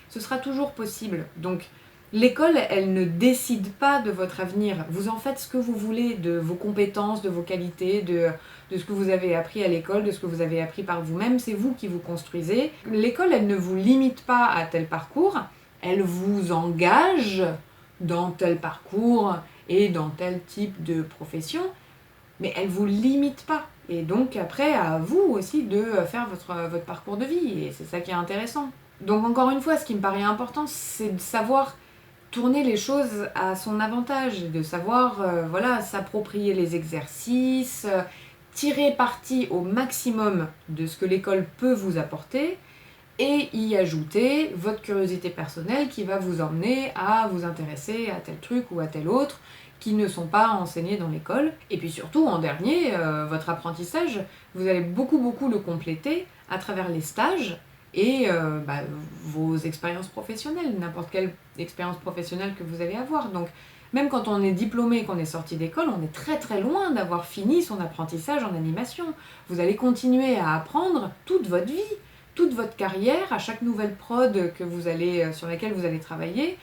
ce sera toujours possible. Donc l'école, elle ne décide pas de votre avenir. Vous en faites ce que vous voulez de vos compétences, de vos qualités, de ce que vous avez appris à l'école, de ce que vous avez appris par vous-même. C'est vous qui vous construisez. L'école, elle ne vous limite pas à tel parcours, elle vous engage dans tel parcours et dans tel type de profession, mais elle ne vous limite pas. Et donc après, à vous aussi de faire votre parcours de vie, et c'est ça qui est intéressant. Donc encore une fois, ce qui me paraît important, c'est de savoir tourner les choses à son avantage, de savoir s'approprier les exercices, tirer parti au maximum de ce que l'école peut vous apporter, et y ajouter votre curiosité personnelle qui va vous emmener à vous intéresser à tel truc ou à tel autre qui ne sont pas enseignés dans l'école. Et puis surtout, en dernier, votre apprentissage, vous allez beaucoup le compléter à travers les stages et vos expériences professionnelles, n'importe quelle expérience professionnelle que vous allez avoir. Donc même quand on est diplômé, qu'on est sorti d'école, on est très loin d'avoir fini son apprentissage en animation. Vous allez continuer à apprendre toute votre vie, toute votre carrière, à chaque nouvelle prod sur laquelle vous allez travailler,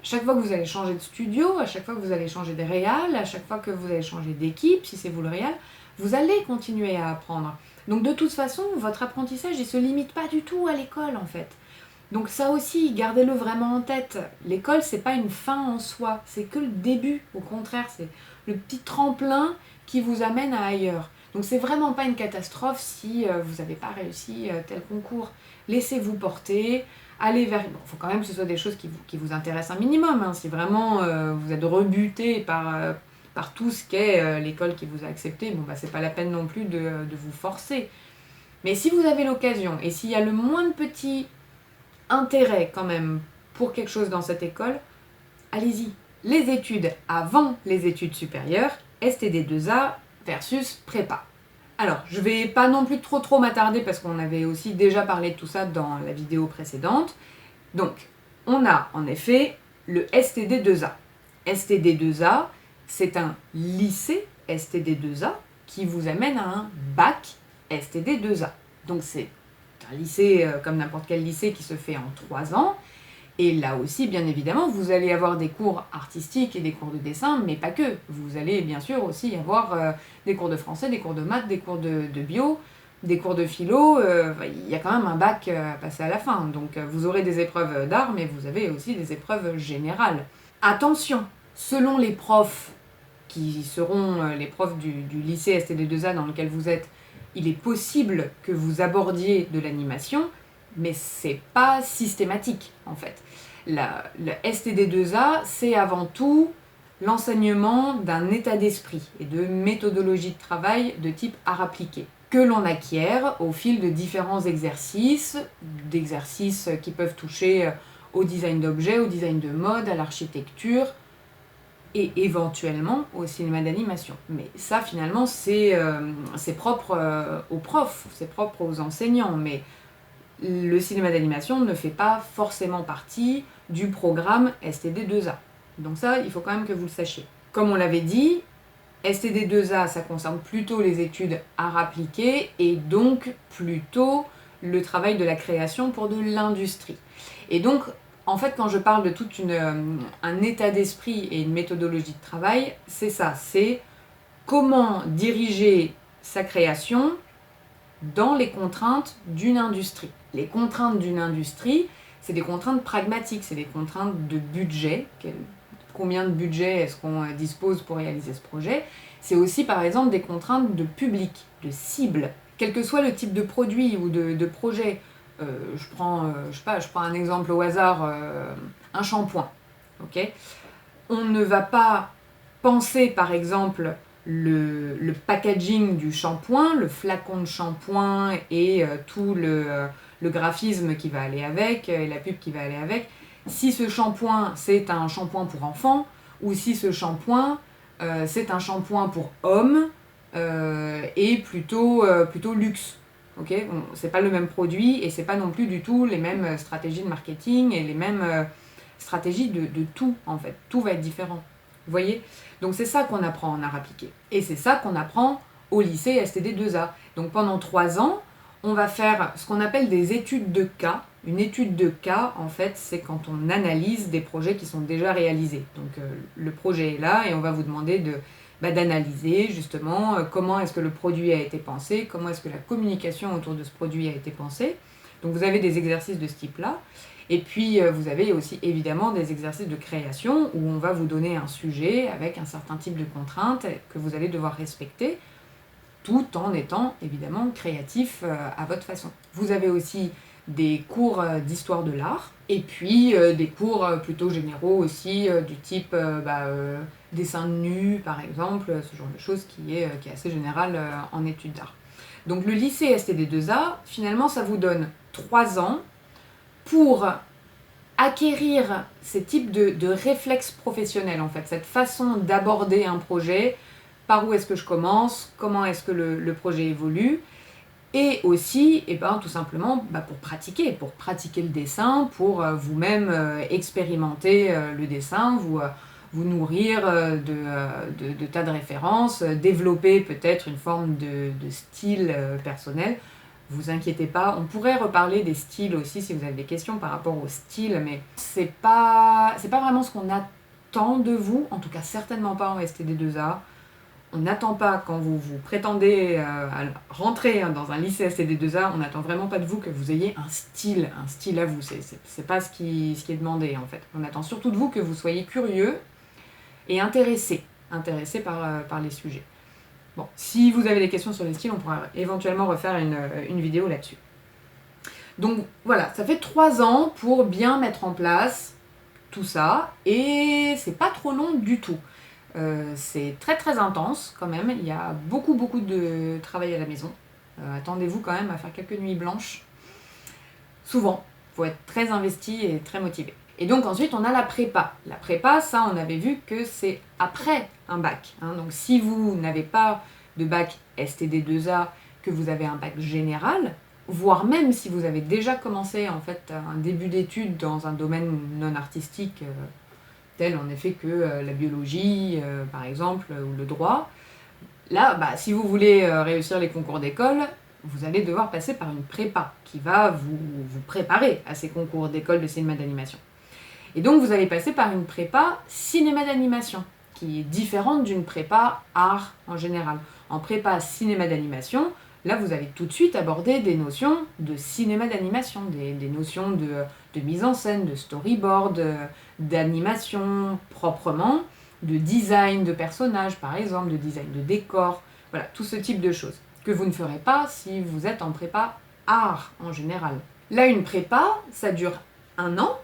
à chaque fois que vous allez changer de studio, à chaque fois que vous allez changer de réal, à chaque fois que vous allez changer d'équipe, si c'est vous le réal, vous allez continuer à apprendre. Donc de toute façon, votre apprentissage, il ne se limite pas du tout à l'école en fait. Donc ça aussi, gardez-le vraiment en tête. L'école, c'est pas une fin en soi, c'est que le début. Au contraire, c'est le petit tremplin qui vous amène à ailleurs. Donc c'est vraiment pas une catastrophe si vous n'avez pas réussi tel concours. Laissez-vous porter, allez vers... Bon, faut quand même que ce soit des choses qui vous intéressent un minimum. Hein. Si vraiment vous êtes rebuté par tout ce qu'est l'école qui vous a accepté, c'est pas la peine non plus de vous forcer. Mais si vous avez l'occasion, et s'il y a le moins de petits intérêt quand même pour quelque chose dans cette école, allez-y. Les études avant les études supérieures, STD2A versus prépa. Alors, je vais pas non plus trop m'attarder parce qu'on avait aussi déjà parlé de tout ça dans la vidéo précédente. Donc, on a en effet le STD2A. STD2A, c'est un lycée STD2A qui vous amène à un bac STD2A. Donc c'est un lycée comme n'importe quel lycée qui se fait en 3 ans. Et là aussi, bien évidemment, vous allez avoir des cours artistiques et des cours de dessin, mais pas que. Vous allez bien sûr aussi avoir des cours de français, des cours de maths, des cours de bio, des cours de philo. Il y a quand même un bac à passer à la fin. Donc vous aurez des épreuves d'art, mais vous avez aussi des épreuves générales. Attention, selon les profs qui seront les profs du lycée STD2A dans lequel vous êtes, il est possible que vous abordiez de l'animation, mais c'est pas systématique en fait. Le STD2A, c'est avant tout l'enseignement d'un état d'esprit et de méthodologie de travail de type art appliqué, que l'on acquiert au fil de différents exercices qui peuvent toucher au design d'objets, au design de mode, à l'architecture, et éventuellement au cinéma d'animation. Mais ça, finalement, c'est propre aux profs, c'est propre aux enseignants, mais le cinéma d'animation ne fait pas forcément partie du programme STD2A. Donc ça, il faut quand même que vous le sachiez. Comme on l'avait dit, STD2A, ça concerne plutôt les études art appliqué, et donc plutôt le travail de la création pour de l'industrie. Et donc, en fait, quand je parle de tout un état d'esprit et une méthodologie de travail, c'est ça, c'est comment diriger sa création dans les contraintes d'une industrie. Les contraintes d'une industrie, c'est des contraintes pragmatiques, c'est des contraintes de budget. Combien de budget est-ce qu'on dispose pour réaliser ce projet? C'est aussi, par exemple, des contraintes de public, de cible. Quel que soit le type de produit ou de projet, je prends un exemple au hasard, un shampoing. Okay, on ne va pas penser, par exemple, le packaging du shampoing, le flacon de shampoing et tout le graphisme qui va aller avec, et la pub qui va aller avec, si ce shampoing c'est un shampoing pour enfants, ou si ce shampoing c'est un shampoing pour hommes, et plutôt luxe. Okay, c'est pas le même produit et c'est pas non plus du tout les mêmes stratégies de marketing et les mêmes stratégies de tout en fait. Tout va être différent. Vous voyez? Donc c'est ça qu'on apprend en art appliqué. Et c'est ça qu'on apprend au lycée STD2A. Donc pendant 3 ans, on va faire ce qu'on appelle des études de cas. Une étude de cas, en fait, c'est quand on analyse des projets qui sont déjà réalisés. Donc le projet est là et on va vous demander d'analyser justement comment est-ce que le produit a été pensé, comment est-ce que la communication autour de ce produit a été pensée. Donc vous avez des exercices de ce type-là. Et puis vous avez aussi évidemment des exercices de création où on va vous donner un sujet avec un certain type de contraintes que vous allez devoir respecter, tout en étant évidemment créatif à votre façon. Vous avez aussi des cours d'histoire de l'art, et puis des cours plutôt généraux aussi, du type dessin de nu par exemple, ce genre de choses qui est assez général en études d'art. Donc le lycée STD2A, finalement ça vous donne 3 ans pour acquérir ces types de réflexes professionnels en fait, cette façon d'aborder un projet, par où est-ce que je commence, comment est-ce que le projet évolue, et aussi, tout simplement, pour pratiquer le dessin, pour vous-même expérimenter le dessin, vous nourrir de tas de références, développer peut-être une forme de style personnel. Vous inquiétez pas, on pourrait reparler des styles aussi si vous avez des questions par rapport au style, mais c'est pas vraiment ce qu'on attend de vous, en tout cas certainement pas en STD2A. On n'attend pas, quand vous prétendez à rentrer dans un lycée STD2A, on n'attend vraiment pas de vous que vous ayez un style à vous. C'est pas ce qui est demandé en fait. On attend surtout de vous que vous soyez curieux et intéressé par les sujets. Bon, si vous avez des questions sur les styles, on pourra éventuellement refaire une vidéo là-dessus. Donc voilà, ça fait 3 ans pour bien mettre en place tout ça, et c'est pas trop long du tout. C'est très très intense quand même, il y a beaucoup de travail à la maison. Attendez-vous quand même à faire quelques nuits blanches. Souvent, il faut être très investi et très motivé. Et donc ensuite on a la prépa. La prépa, ça on avait vu que c'est après un bac. Donc si vous n'avez pas de bac STD2A, que vous avez un bac général, voire même si vous avez déjà commencé en fait un début d'études dans un domaine non artistique, tel en effet que la biologie par exemple, ou le droit, là si vous voulez réussir les concours d'école, vous allez devoir passer par une prépa qui va vous préparer à ces concours d'école de cinéma d'animation. Et donc vous allez passer par une prépa cinéma d'animation, qui est différente d'une prépa art en général. En prépa cinéma d'animation, là vous allez tout de suite aborder des notions de cinéma d'animation, des notions de mise en scène, de storyboard, d'animation proprement, de design de personnages par exemple, de design de décor, voilà, tout ce type de choses, que vous ne ferez pas si vous êtes en prépa art en général. Là une prépa, ça dure 1 an,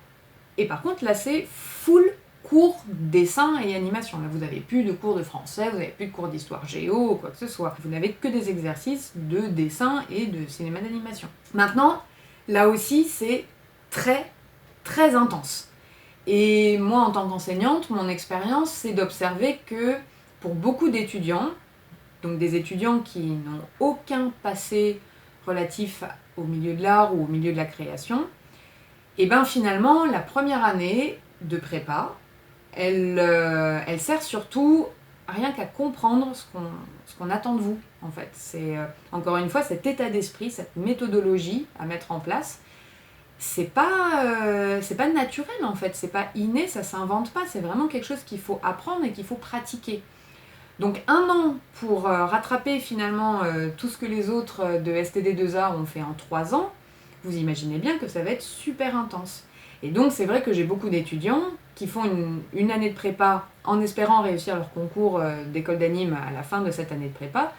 et par contre là c'est full cours dessin et animation. Là vous n'avez plus de cours de français, vous n'avez plus de cours d'histoire géo, quoi que ce soit. Vous n'avez que des exercices de dessin et de cinéma d'animation. Maintenant, là aussi c'est très très intense. Et moi en tant qu'enseignante, mon expérience c'est d'observer que pour beaucoup d'étudiants, donc des étudiants qui n'ont aucun passé relatif au milieu de l'art ou au milieu de la création, et finalement la première année de prépa, elle sert surtout rien qu'à comprendre ce qu'on attend de vous, en fait. C'est encore une fois cet état d'esprit, cette méthodologie à mettre en place. C'est pas naturel, en fait, c'est pas inné, ça s'invente pas, c'est vraiment quelque chose qu'il faut apprendre et qu'il faut pratiquer. Donc 1 an pour rattraper finalement tout ce que les autres de STD2A ont fait en 3 ans, vous imaginez bien que ça va être super intense. Et donc c'est vrai que j'ai beaucoup d'étudiants qui font une année de prépa en espérant réussir leur concours d'école d'anime à la fin de cette année de prépa,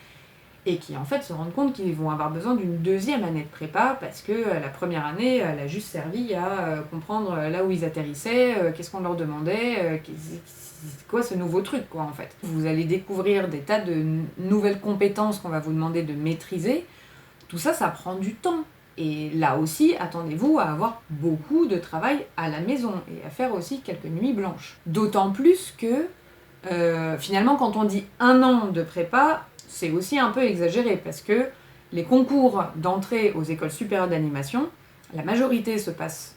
et qui en fait se rendent compte qu'ils vont avoir besoin d'une 2e année de prépa parce que la première année, elle a juste servi à comprendre là où ils atterrissaient, qu'est-ce qu'on leur demandait, c'est quoi ce nouveau truc quoi en fait. Vous allez découvrir des tas de nouvelles compétences qu'on va vous demander de maîtriser. Tout ça, ça prend du temps. Et là aussi, attendez-vous à avoir beaucoup de travail à la maison et à faire aussi quelques nuits blanches. D'autant plus que, finalement, quand on dit 1 an de prépa, c'est aussi un peu exagéré parce que les concours d'entrée aux écoles supérieures d'animation, la majorité se passe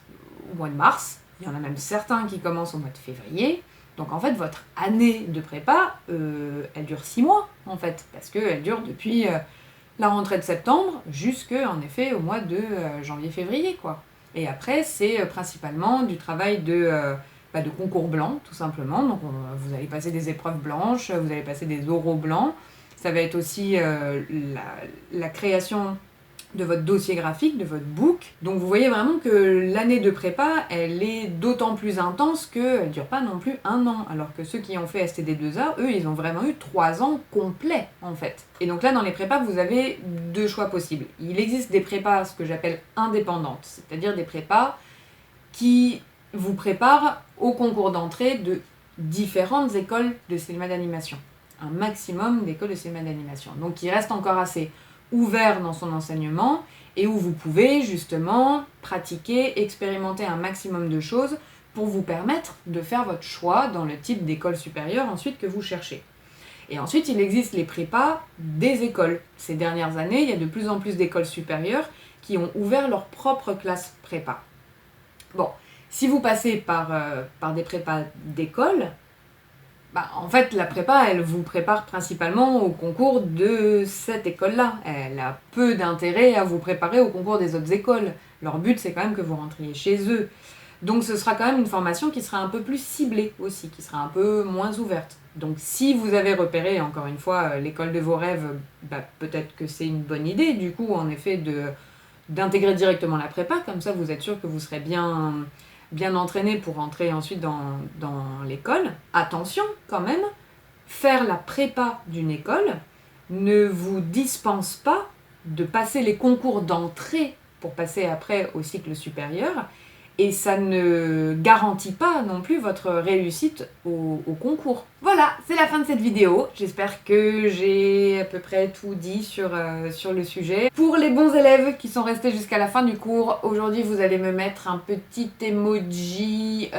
au mois de mars, il y en a même certains qui commencent au mois de février, Donc en fait, votre année de prépa, elle dure 6 mois, en fait, parce qu'elle dure depuis la rentrée de septembre jusqu'en effet au mois de janvier-février, quoi. Et après, c'est principalement du travail de concours blanc, tout simplement. Donc vous allez passer des épreuves blanches, vous allez passer des oraux blancs. Ça va être aussi la création de votre dossier graphique, de votre book. Donc vous voyez vraiment que l'année de prépa, elle est d'autant plus intense qu'elle ne dure pas non plus 1 an. Alors que ceux qui ont fait STD2A, eux, ils ont vraiment eu 3 ans complets, en fait. Et donc là, dans les prépas, vous avez 2 choix possibles. Il existe des prépas, ce que j'appelle indépendantes, c'est-à-dire des prépas qui vous préparent au concours d'entrée de différentes écoles de cinéma d'animation. Un maximum d'écoles de cinéma d'animation. Donc il reste encore assez ouvert dans son enseignement et où vous pouvez justement pratiquer, expérimenter un maximum de choses pour vous permettre de faire votre choix dans le type d'école supérieure ensuite que vous cherchez. Et ensuite, il existe les prépas des écoles. Ces dernières années, il y a de plus en plus d'écoles supérieures qui ont ouvert leur propre classe prépa. Bon, si vous passez par des prépas d'école, en fait, la prépa, elle vous prépare principalement au concours de cette école-là. Elle a peu d'intérêt à vous préparer au concours des autres écoles. Leur but, c'est quand même que vous rentriez chez eux. Donc ce sera quand même une formation qui sera un peu plus ciblée aussi, qui sera un peu moins ouverte. Donc si vous avez repéré, encore une fois, l'école de vos rêves, peut-être que c'est une bonne idée, du coup, en effet, d'intégrer directement la prépa. Comme ça, vous êtes sûr que vous serez bien entraîné pour rentrer ensuite dans l'école. Attention quand même, faire la prépa d'une école ne vous dispense pas de passer les concours d'entrée pour passer après au cycle supérieur, et ça ne garantit pas non plus votre réussite au concours. Voilà, c'est la fin de cette vidéo. J'espère que j'ai à peu près tout dit sur le sujet. Pour les bons élèves qui sont restés jusqu'à la fin du cours, aujourd'hui vous allez me mettre un petit emoji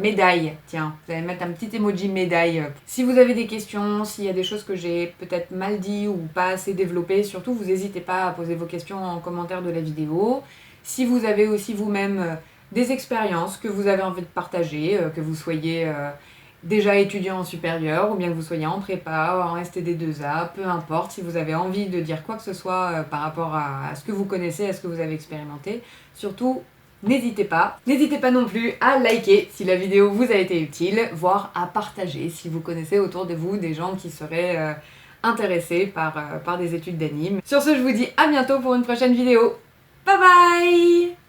médaille. Tiens, vous allez mettre un petit emoji médaille. Si vous avez des questions, s'il y a des choses que j'ai peut-être mal dit ou pas assez développées, surtout vous n'hésitez pas à poser vos questions en commentaire de la vidéo. Si vous avez aussi vous-même des expériences que vous avez envie de partager, que vous soyez déjà étudiant en supérieur ou bien que vous soyez en prépa, en STD2A, peu importe, si vous avez envie de dire quoi que ce soit par rapport à ce que vous connaissez, à ce que vous avez expérimenté, surtout n'hésitez pas. N'hésitez pas non plus à liker si la vidéo vous a été utile, voire à partager si vous connaissez autour de vous des gens qui seraient intéressés par des études d'anime. Sur ce, je vous dis à bientôt pour une prochaine vidéo. Bye bye!